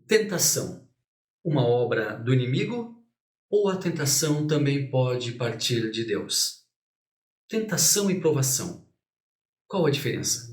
Tentação, uma obra do inimigo ou a tentação também pode partir de Deus? Tentação e provação, qual a diferença?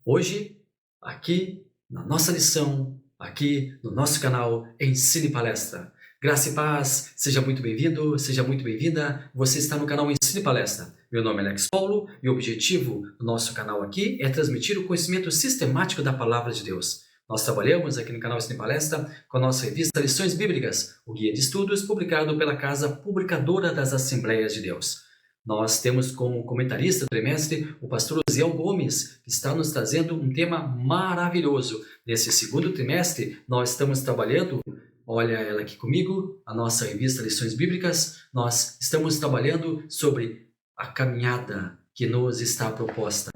Hoje, aqui na nossa lição, aqui no nosso canal Ensine Palestra. Graça e paz, seja muito bem-vindo, seja muito bem-vinda. Você está no canal Ensine Palestra. Meu nome é Alex Paulo e o objetivo do nosso canal aqui é transmitir o conhecimento sistemático da Palavra de Deus. Nós trabalhamos aqui no canal Ensine Palestra com a nossa revista Lições Bíblicas, o guia de estudos publicado pela Casa Publicadora das Assembleias de Deus. Nós temos como comentarista do trimestre o pastor Osiel Gomes, que está nos trazendo um tema maravilhoso. Nesse segundo trimestre, nós estamos trabalhando, olha ela aqui comigo, a nossa revista Lições Bíblicas, nós estamos trabalhando sobre a caminhada que nos está proposta,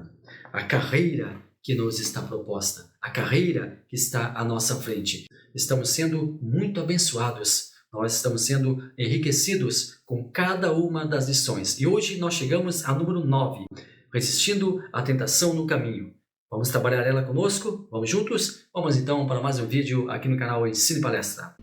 a carreira que nos está proposta, a carreira que está à nossa frente. Estamos sendo muito abençoados. Nós estamos sendo enriquecidos com cada uma das lições. E hoje nós chegamos a número 9, resistindo à tentação no caminho. Vamos trabalhar ela conosco? Vamos juntos? Vamos então para mais um vídeo aqui no canal Ensine Palestra.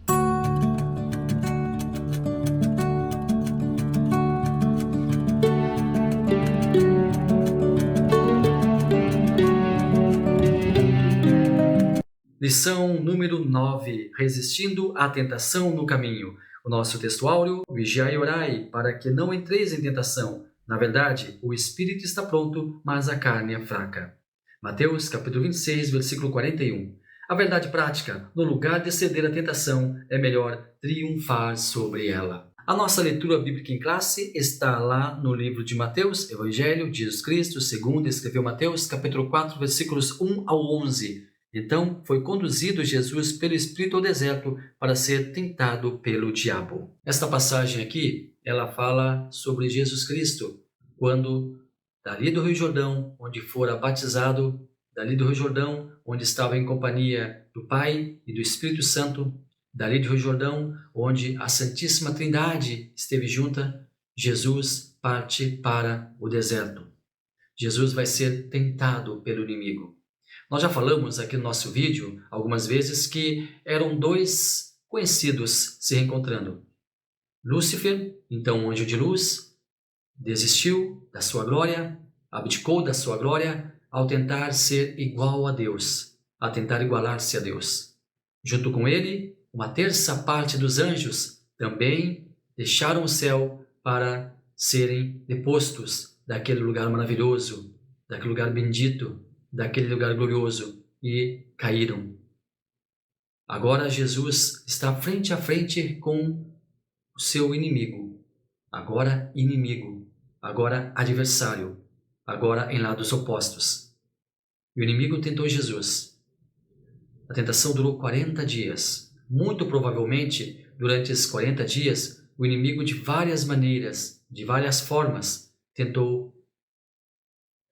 Lição número 9, resistindo à tentação no caminho. O nosso texto áureo, vigiai e orai, para que não entreis em tentação. Na verdade, o espírito está pronto, mas a carne é fraca. Mateus, capítulo 26, versículo 41. A verdade prática, no lugar de ceder à tentação, é melhor triunfar sobre ela. A nossa leitura bíblica em classe está lá no livro de Mateus, Evangelho de Jesus Cristo, segundo escreveu Mateus, capítulo 4, versículos 1 ao 11. Então, foi conduzido Jesus pelo Espírito ao deserto para ser tentado pelo diabo. Esta passagem aqui, ela fala sobre Jesus Cristo, quando dali do Rio Jordão, onde fora batizado, dali do Rio Jordão, onde estava em companhia do Pai e do Espírito Santo, dali do Rio Jordão, onde a Santíssima Trindade esteve junta, Jesus parte para o deserto. Jesus vai ser tentado pelo inimigo. Nós já falamos aqui no nosso vídeo algumas vezes que eram dois conhecidos se reencontrando. Lúcifer, então um anjo de luz, desistiu da sua glória, abdicou da sua glória ao tentar ser igual a Deus, a tentar igualar-se a Deus. Junto com ele, uma terça parte dos anjos também deixaram o céu para serem depostos daquele lugar maravilhoso, daquele lugar bendito, daquele lugar glorioso e caíram. Agora Jesus está frente a frente com o seu inimigo. Agora inimigo, agora adversário, agora em lados opostos. O inimigo tentou Jesus. A tentação durou 40 dias. Muito provavelmente, durante esses 40 dias, o inimigo de várias maneiras, de várias formas, tentou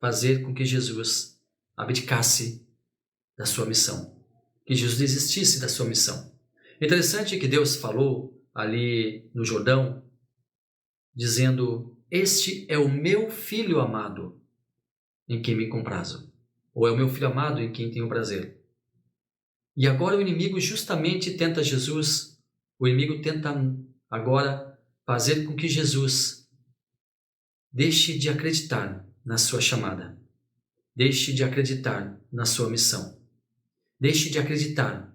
fazer com que Jesus abdicasse da sua missão, que Jesus desistisse da sua missão. Interessante que Deus falou ali no Jordão, dizendo: este é o meu filho amado, em quem me comprazo. Ou é o meu filho amado em quem tenho prazer. E agora o inimigo justamente tenta Jesus, o inimigo tenta agora fazer com que Jesus deixe de acreditar na sua chamada. Deixe de acreditar na sua missão. Deixe de acreditar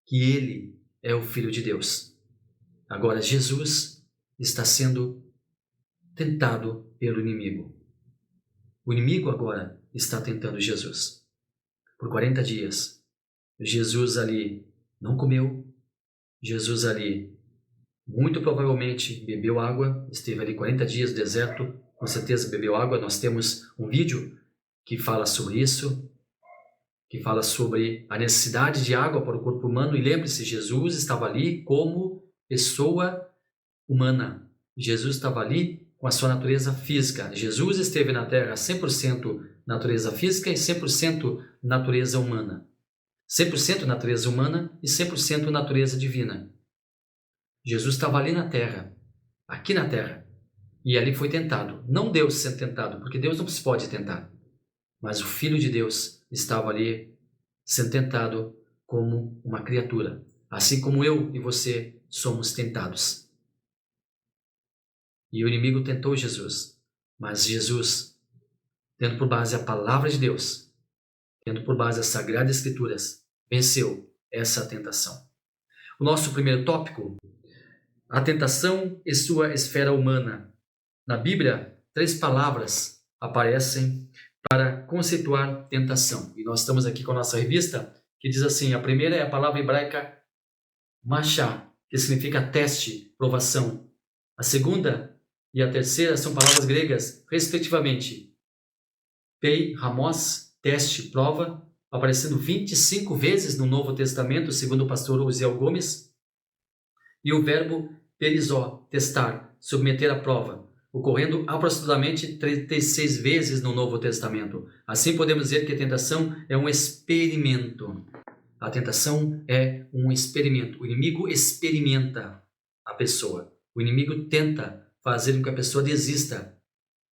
que Ele é o Filho de Deus. Agora Jesus está sendo tentado pelo inimigo. O inimigo agora está tentando Jesus. Por 40 dias, Jesus ali não comeu. Jesus ali, muito provavelmente, bebeu água. Esteve ali 40 dias no deserto. Com certeza bebeu água. Nós temos um vídeo que fala sobre isso, que fala sobre a necessidade de água para o corpo humano. E lembre-se, Jesus estava ali como pessoa humana. Jesus estava ali com a sua natureza física. Jesus esteve na Terra 100% natureza física e 100% natureza humana. 100% natureza humana e 100% natureza divina. Jesus estava ali na Terra, aqui na Terra, e ali foi tentado. Não Deus sendo tentado, porque Deus não se pode tentar. Mas o Filho de Deus estava ali sendo tentado como uma criatura, assim como eu e você somos tentados. E o inimigo tentou Jesus, mas Jesus, tendo por base a palavra de Deus, tendo por base as Sagradas Escrituras, venceu essa tentação. O nosso primeiro tópico, a tentação e sua esfera humana. Na Bíblia, 3 palavras aparecem para conceituar tentação. E nós estamos aqui com a nossa revista, que diz assim, a primeira é a palavra hebraica machá, que significa teste, provação. A segunda e a terceira são palavras gregas, respectivamente, pei, ramos, teste, prova, aparecendo 25 vezes no Novo Testamento, segundo o pastor Uziel Gomes, e o verbo perizó, testar, submeter à prova, ocorrendo aproximadamente 36 vezes no Novo Testamento. Assim podemos dizer que a tentação é um experimento. A tentação é um experimento. O inimigo experimenta a pessoa. O inimigo tenta fazer com que a pessoa desista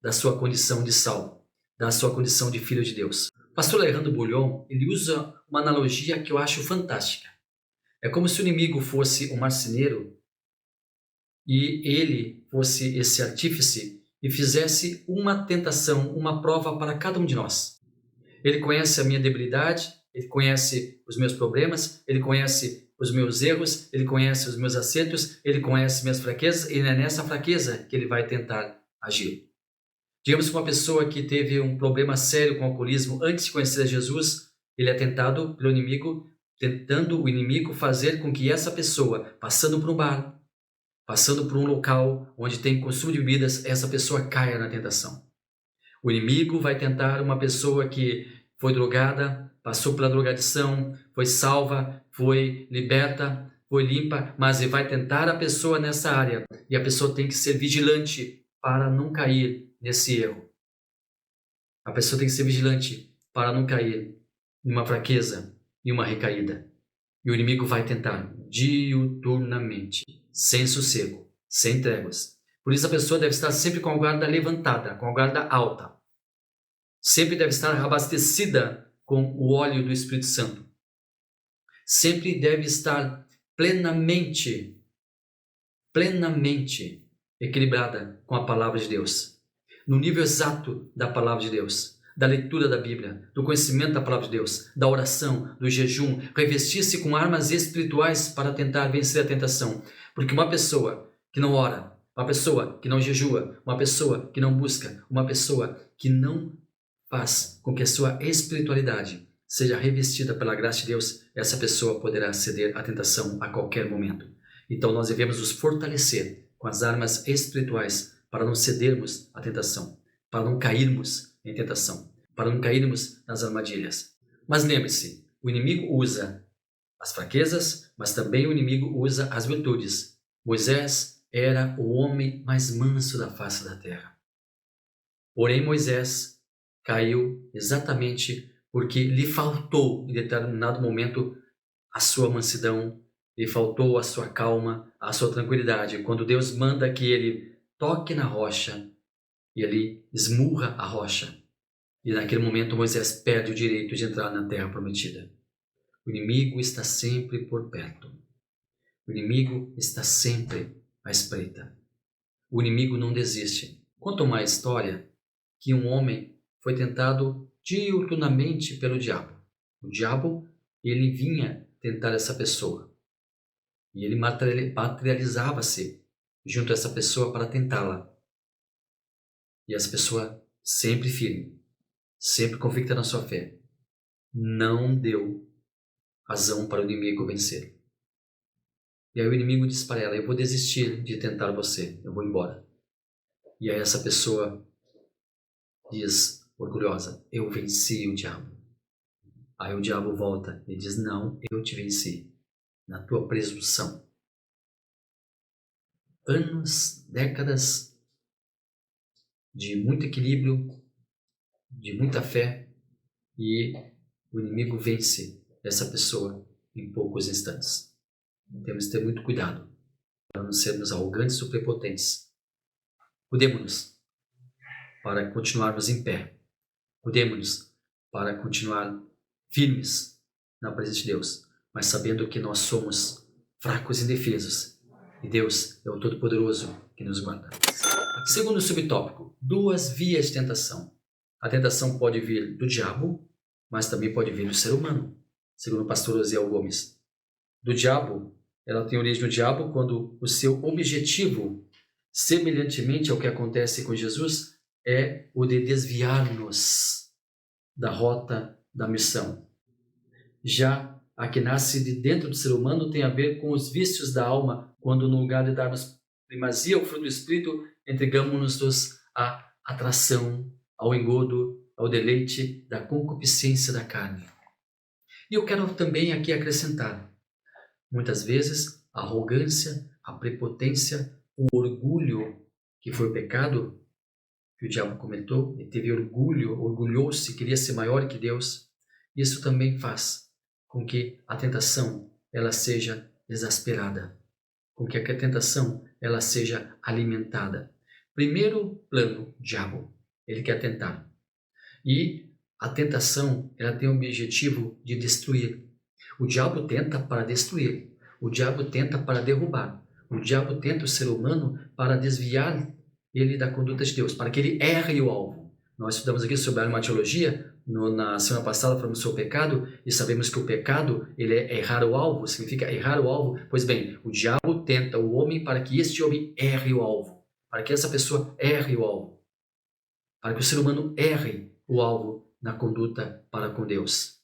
da sua condição de salvo, da sua condição de filho de Deus. O pastor Alejandro Bullion, ele usa uma analogia que eu acho fantástica. É como se o inimigo fosse um marceneiro e ele fosse esse artífice e fizesse uma tentação, uma prova para cada um de nós. Ele conhece a minha debilidade, ele conhece os meus problemas, ele conhece os meus erros, ele conhece os meus acertos, ele conhece minhas fraquezas e é nessa fraqueza que ele vai tentar agir. Digamos que uma pessoa que teve um problema sério com o alcoolismo antes de conhecer Jesus, ele é tentado pelo inimigo, tentando o inimigo fazer com que essa pessoa, passando por um bar, passando por um local onde tem consumo de bebidas, essa pessoa caia na tentação. O inimigo vai tentar uma pessoa que foi drogada, passou pela drogadição, foi salva, foi liberta, foi limpa, mas ele vai tentar a pessoa nessa área. E a pessoa tem que ser vigilante para não cair nesse erro. A pessoa tem que ser vigilante para não cair em uma fraqueza e uma recaída. E o inimigo vai tentar diuturnamente, sem sossego, sem tréguas. Por isso a pessoa deve estar sempre com a guarda levantada, com a guarda alta. Sempre deve estar abastecida com o óleo do Espírito Santo. Sempre deve estar plenamente equilibrada com a palavra de Deus. No nível exato da palavra de Deus, da leitura da Bíblia, do conhecimento da palavra de Deus, da oração, do jejum, revestir-se com armas espirituais para tentar vencer a tentação. Porque uma pessoa que não ora, uma pessoa que não jejua, uma pessoa que não busca, uma pessoa que não faz com que a sua espiritualidade seja revestida pela graça de Deus, essa pessoa poderá ceder à tentação a qualquer momento. Então nós devemos nos fortalecer com as armas espirituais para não cedermos à tentação, para não cairmos em tentação, para não cairmos nas armadilhas. Mas lembre-se, o inimigo usa as fraquezas, mas também o inimigo usa as virtudes. Moisés era o homem mais manso da face da terra. Porém, Moisés caiu exatamente porque lhe faltou, em determinado momento, a sua mansidão, lhe faltou a sua calma, a sua tranquilidade. Quando Deus manda que ele toque na rocha, e ele esmurra a rocha. E naquele momento Moisés perde o direito de entrar na terra prometida. O inimigo está sempre por perto. O inimigo está sempre à espreita. O inimigo não desiste. Conta uma história que um homem foi tentado diuturnamente pelo diabo. O diabo, ele vinha tentar essa pessoa. E ele materializava-se junto a essa pessoa para tentá-la. E essa pessoa sempre firme, sempre convicta na sua fé, não deu razão para o inimigo vencer. E aí o inimigo diz para ela, eu vou desistir de tentar você, eu vou embora. E aí essa pessoa diz, orgulhosa, eu venci o diabo. Aí o diabo volta e diz, não, eu te venci, na tua presunção. Anos, décadas de muito equilíbrio, de muita fé, e o inimigo vence essa pessoa em poucos instantes. Temos que ter muito cuidado para não sermos arrogantes ou prepotentes. Cuidemos-nos para continuarmos em pé. Cuidemos-nos para continuar firmes na presença de Deus. mas sabendo que nós somos fracos e indefesos. E Deus é o Todo-Poderoso que nos guarda. Segundo subtópico, 2 vias de tentação. A tentação pode vir do diabo, mas também pode vir do ser humano, segundo o pastor Osiel Gomes. Do diabo, ela tem origem no diabo quando o seu objetivo, semelhantemente ao que acontece com Jesus, é o de desviar-nos da rota da missão. Já a que nasce de dentro do ser humano tem a ver com os vícios da alma, quando no lugar de darmos primazia ao fruto do Espírito, entregamos-nos à atração, ao engodo, ao deleite da concupiscência da carne. E eu quero também aqui acrescentar, muitas vezes, a arrogância, a prepotência, o orgulho, que foi o pecado que o diabo cometeu, ele teve orgulho, orgulhou-se, queria ser maior que Deus. Isso também faz com que a tentação ela seja exasperada, com que a tentação ela seja alimentada. Primeiro plano, diabo, ele quer tentar. E a tentação ela tem o objetivo de destruir. O diabo tenta para destruir, o diabo tenta para derrubar, o diabo tenta o ser humano para desviar ele da conduta de Deus, para que ele erre o alvo. Nós estudamos aqui sobre a armatologia, na semana passada falamos sobre o pecado, e sabemos que o pecado ele é errar o alvo, significa errar o alvo. Pois bem, o diabo tenta o homem para que este homem erre o alvo, para que essa pessoa erre o alvo, para que o ser humano erre o alvo na conduta para com Deus.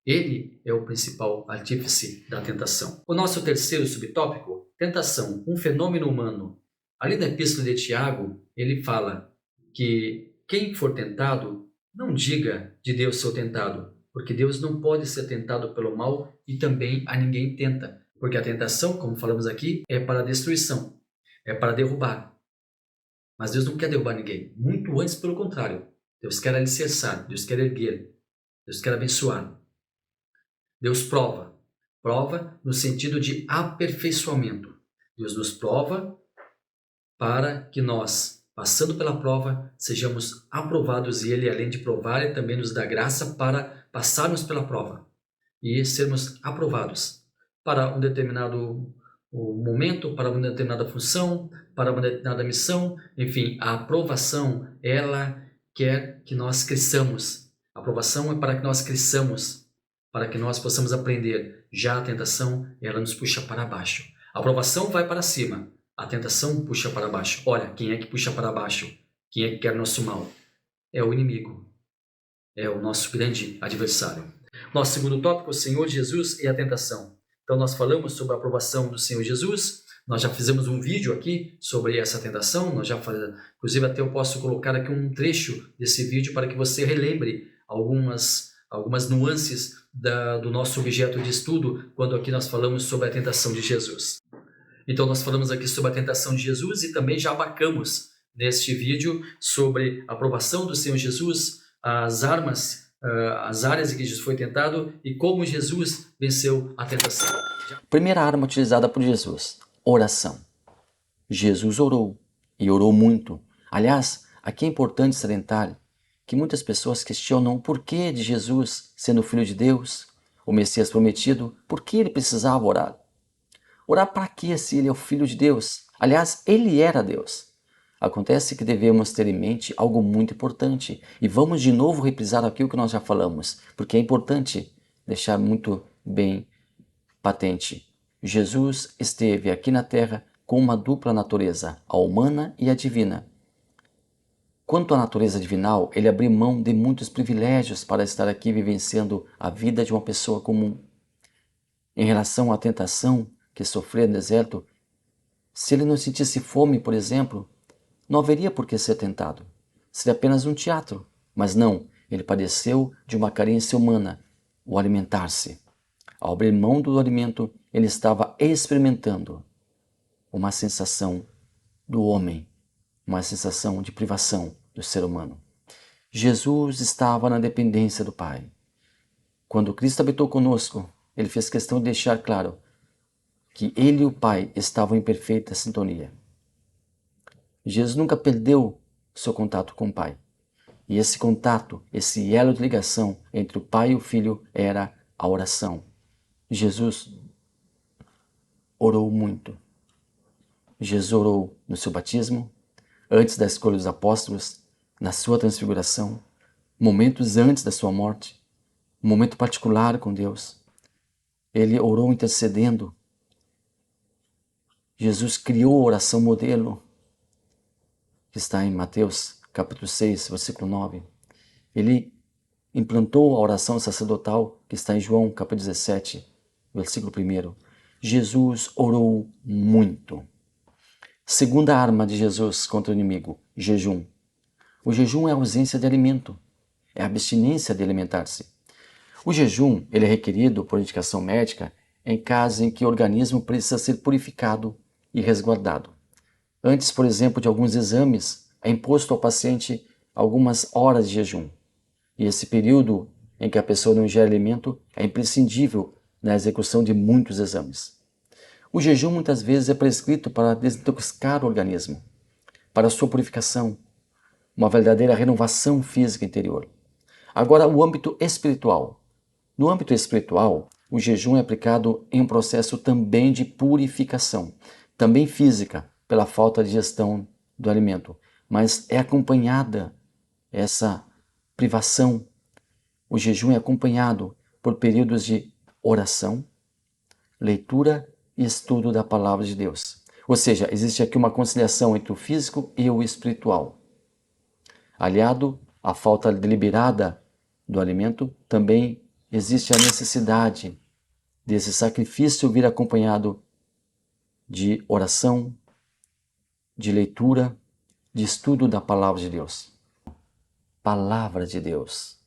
Ele é o principal artífice da tentação. O nosso terceiro subtópico, tentação, um fenômeno humano. Ali na Epístola de Tiago, ele fala que quem for tentado, não diga de Deus sou tentado, porque Deus não pode ser tentado pelo mal e também a ninguém tenta, porque a tentação, como falamos aqui, é para a destruição, é para derrubar. Mas Deus não quer derrubar ninguém, muito antes pelo contrário. Deus quer alicerçar, Deus quer erguer, Deus quer abençoar. Deus prova no sentido de aperfeiçoamento. Deus nos prova para que nós, passando pela prova, sejamos aprovados e Ele, além de provar, Ele também nos dá graça para passarmos pela prova e sermos aprovados para um determinado momento, para uma determinada função, para uma determinada missão. Enfim, a aprovação, ela quer que nós cresçamos. A aprovação é para que nós cresçamos, para que nós possamos aprender. Já a tentação, ela nos puxa para baixo. A aprovação vai para cima, a tentação puxa para baixo. Olha, quem é que puxa para baixo? Quem é que quer nosso mal? É o inimigo. É o nosso grande adversário. Nosso segundo tópico, o Senhor Jesus e a tentação. Então nós falamos sobre a aprovação do Senhor Jesus. Nós já fizemos um vídeo aqui sobre essa tentação. Inclusive até eu posso colocar aqui um trecho desse vídeo para que você relembre algumas nuances do nosso objeto de estudo, quando aqui nós falamos sobre a tentação de Jesus. Então nós falamos aqui sobre a tentação de Jesus e também já abacamos neste vídeo sobre a aprovação do Senhor Jesus, as áreas em que Jesus foi tentado e como Jesus venceu a tentação. Primeira arma utilizada por Jesus, oração. Jesus orou, e orou muito. Aliás, aqui é importante salientar que muitas pessoas questionam o porquê de Jesus, sendo o Filho de Deus, o Messias prometido, por que ele precisava orar? Orar para quê se ele é o Filho de Deus? Aliás, ele era Deus. Acontece que devemos ter em mente algo muito importante, e vamos de novo reprisar aqui o que nós já falamos, porque é importante deixar muito bem patente. Jesus esteve aqui na Terra com uma dupla natureza, a humana e a divina. Quanto à natureza divinal, ele abriu mão de muitos privilégios para estar aqui vivenciando a vida de uma pessoa comum. Em relação à tentação que sofreu no deserto, se ele não sentisse fome, por exemplo, não haveria por que ser tentado. Seria apenas um teatro. Mas não, ele padeceu de uma carência humana, o alimentar-se. Ao abrir mão do alimento, ele estava experimentando uma sensação do homem, uma sensação de privação do ser humano. Jesus estava na dependência do Pai. Quando Cristo habitou conosco, ele fez questão de deixar claro que ele e o Pai estavam em perfeita sintonia. Jesus nunca perdeu seu contato com o Pai. E esse contato, esse elo de ligação entre o Pai e o Filho era a oração. Jesus orou muito. Jesus orou no seu batismo, antes da escolha dos apóstolos, na sua transfiguração, momentos antes da sua morte, um momento particular com Deus. Ele orou intercedendo. Jesus criou a oração modelo, que está em Mateus capítulo 6, versículo 9. Ele implantou a oração sacerdotal, que está em João capítulo 17, versículo 1. Jesus orou muito. Segunda arma de Jesus contra o inimigo, jejum. O jejum é a ausência de alimento, é a abstinência de alimentar-se. O jejum ele é requerido por indicação médica em casos em que o organismo precisa ser purificado e resguardado. Antes, por exemplo, de alguns exames, é imposto ao paciente algumas horas de jejum. E esse período em que a pessoa não ingere alimento é imprescindível na execução de muitos exames. O jejum muitas vezes é prescrito para desintoxicar o organismo, para sua purificação, uma verdadeira renovação física interior. Agora, o âmbito espiritual. No âmbito espiritual, o jejum é aplicado em um processo também de purificação, também física, pela falta de digestão do alimento, mas é acompanhada essa privação. O jejum é acompanhado por períodos de oração, leitura e estudo da palavra de Deus. Ou seja, existe aqui uma conciliação entre o físico e o espiritual. Aliado à falta deliberada do alimento, também existe a necessidade desse sacrifício vir acompanhado de oração, de leitura, de estudo da palavra de Deus. Palavra de Deus.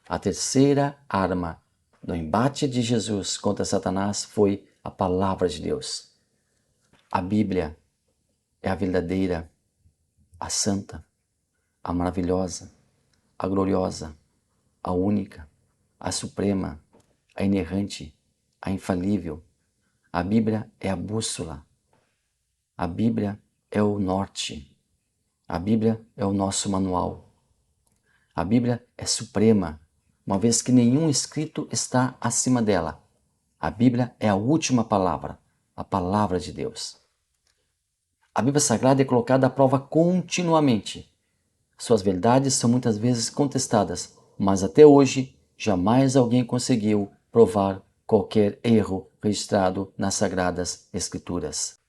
A terceira arma do embate de Jesus contra Satanás foi a palavra de Deus. A Bíblia é a verdadeira, a santa, a maravilhosa, a gloriosa, a única, a suprema, a inerrante, a infalível. A Bíblia é a bússola. A Bíblia é o norte. A Bíblia é o nosso manual. A Bíblia é suprema, uma vez que nenhum escrito está acima dela. A Bíblia é a última palavra, a palavra de Deus. A Bíblia Sagrada é colocada à prova continuamente. Suas verdades são muitas vezes contestadas, mas até hoje jamais alguém conseguiu provar qualquer erro registrado nas Sagradas Escrituras.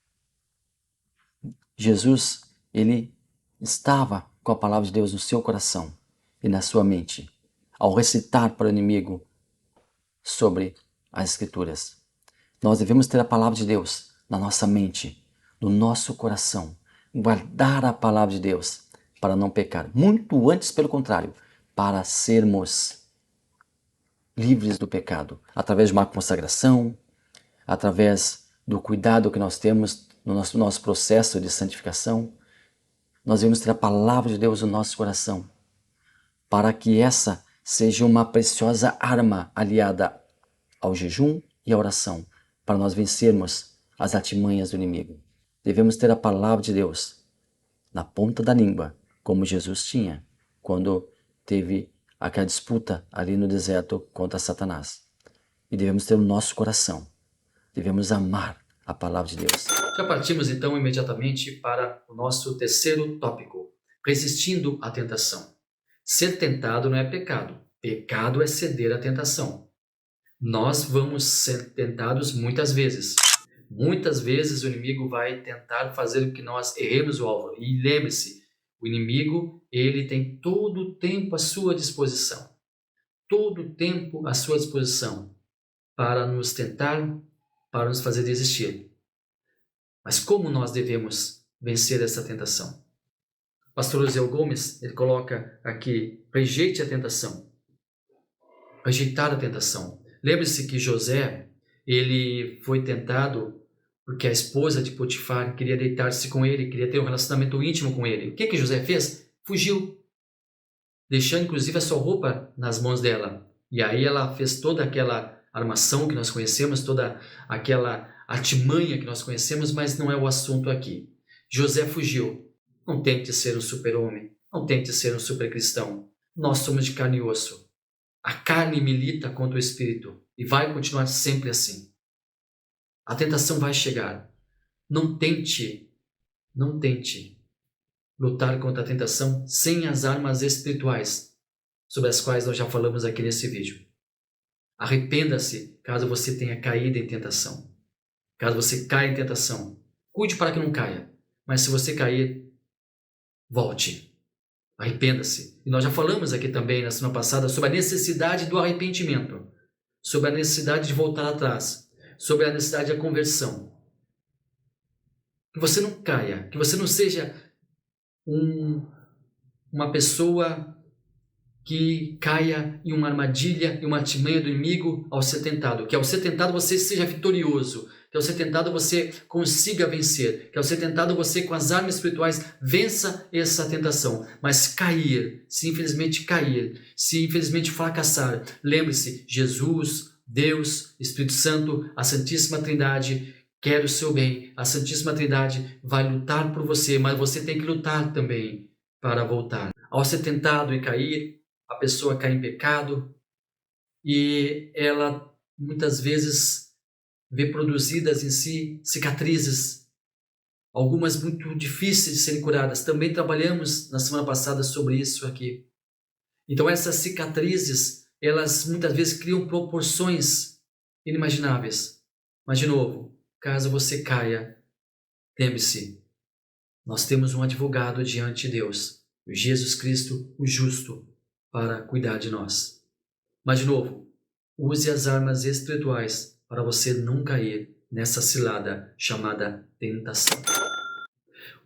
Jesus, ele estava com a palavra de Deus no seu coração e na sua mente, ao recitar para o inimigo sobre as Escrituras. Nós devemos ter a palavra de Deus na nossa mente, no nosso coração, guardar a palavra de Deus para não pecar. Muito antes, pelo contrário, para sermos livres do pecado, através de uma consagração, através do cuidado que nós temos no nosso processo de santificação. Nós devemos ter a palavra de Deus no nosso coração, para que essa seja uma preciosa arma aliada ao jejum e à oração, para nós vencermos as artimanhas do inimigo. Devemos ter a palavra de Deus na ponta da língua, como Jesus tinha, quando teve aquela disputa ali no deserto contra Satanás. E devemos ter o nosso coração. Devemos amar a palavra de Deus. Já partimos então imediatamente para o nosso terceiro tópico, resistindo à tentação. Ser tentado não é pecado. Pecado é ceder à tentação. Nós vamos ser tentados muitas vezes. Muitas vezes o inimigo vai tentar fazer com que nós erremos o alvo. E lembre-se, o inimigo, ele tem todo o tempo à sua disposição. Todo o tempo à sua disposição para nos tentar, para nos fazer desistir. Mas como nós devemos vencer essa tentação? O pastor José Gomes, ele coloca aqui, rejeite a tentação. Rejeitar a tentação. Lembre-se que José, ele foi tentado porque a esposa de Potifar queria deitar-se com ele, queria ter um relacionamento íntimo com ele. O que José fez? Fugiu, deixando inclusive a sua roupa nas mãos dela. E aí ela fez toda aquela armação que nós conhecemos, toda aquela artimanha que nós conhecemos, mas não é o assunto aqui. José fugiu. Não tente ser um super-homem, não tente ser um super-cristão. Nós somos de carne e osso. A carne milita contra o espírito e vai continuar sempre assim. A tentação vai chegar. Não tente lutar contra a tentação sem as armas espirituais, sobre as quais nós já falamos aqui nesse vídeo. Arrependa-se caso você tenha caído em tentação. Caso você caia em tentação, cuide para que não caia. Mas se você cair, volte. Arrependa-se. E nós já falamos aqui também na semana passada sobre a necessidade do arrependimento, sobre a necessidade de voltar atrás, sobre a necessidade da conversão. Que você não caia, que você não seja uma pessoa que caia em uma armadilha, em uma artimanha do inimigo ao ser tentado. Que ao ser tentado você seja vitorioso, que ao ser tentado você consiga vencer, que ao ser tentado você com as armas espirituais vença essa tentação. Mas cair, se infelizmente fracassar, lembre-se, Jesus, Deus, Espírito Santo, a Santíssima Trindade quer o seu bem. A Santíssima Trindade vai lutar por você, mas você tem que lutar também para voltar. Ao ser tentado e cair, a pessoa cai em pecado e ela muitas vezes vê produzidas em si cicatrizes, algumas muito difíceis de serem curadas. Também trabalhamos na semana passada sobre isso aqui. Então essas cicatrizes, elas muitas vezes criam proporções inimagináveis. Mas de novo, caso você caia, lembre-se, nós temos um advogado diante de Deus, Jesus Cristo, o justo, para cuidar de nós. Mas de novo, use as armas espirituais para você não cair nessa cilada chamada tentação.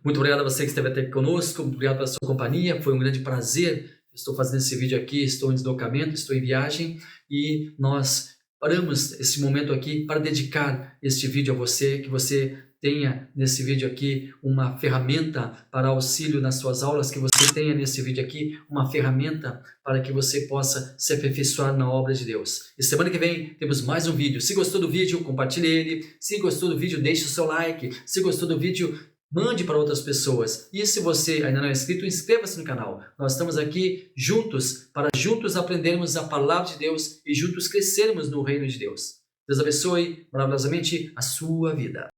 Muito obrigado a você que esteve até conosco, muito obrigado pela sua companhia, foi um grande prazer. Estou fazendo esse vídeo aqui, estou em deslocamento, estou em viagem e nós paramos esse momento aqui para dedicar este vídeo a você, que você tenha nesse vídeo aqui uma ferramenta para auxílio nas suas aulas, que você tenha nesse vídeo aqui uma ferramenta para que você possa se aperfeiçoar na obra de Deus. E semana que vem temos mais um vídeo. Se gostou do vídeo, compartilhe ele. Se gostou do vídeo, deixe o seu like. Se gostou do vídeo, mande para outras pessoas. E se você ainda não é inscrito, inscreva-se no canal. Nós estamos aqui juntos para juntos aprendermos a palavra de Deus e juntos crescermos no reino de Deus. Deus abençoe maravilhosamente a sua vida.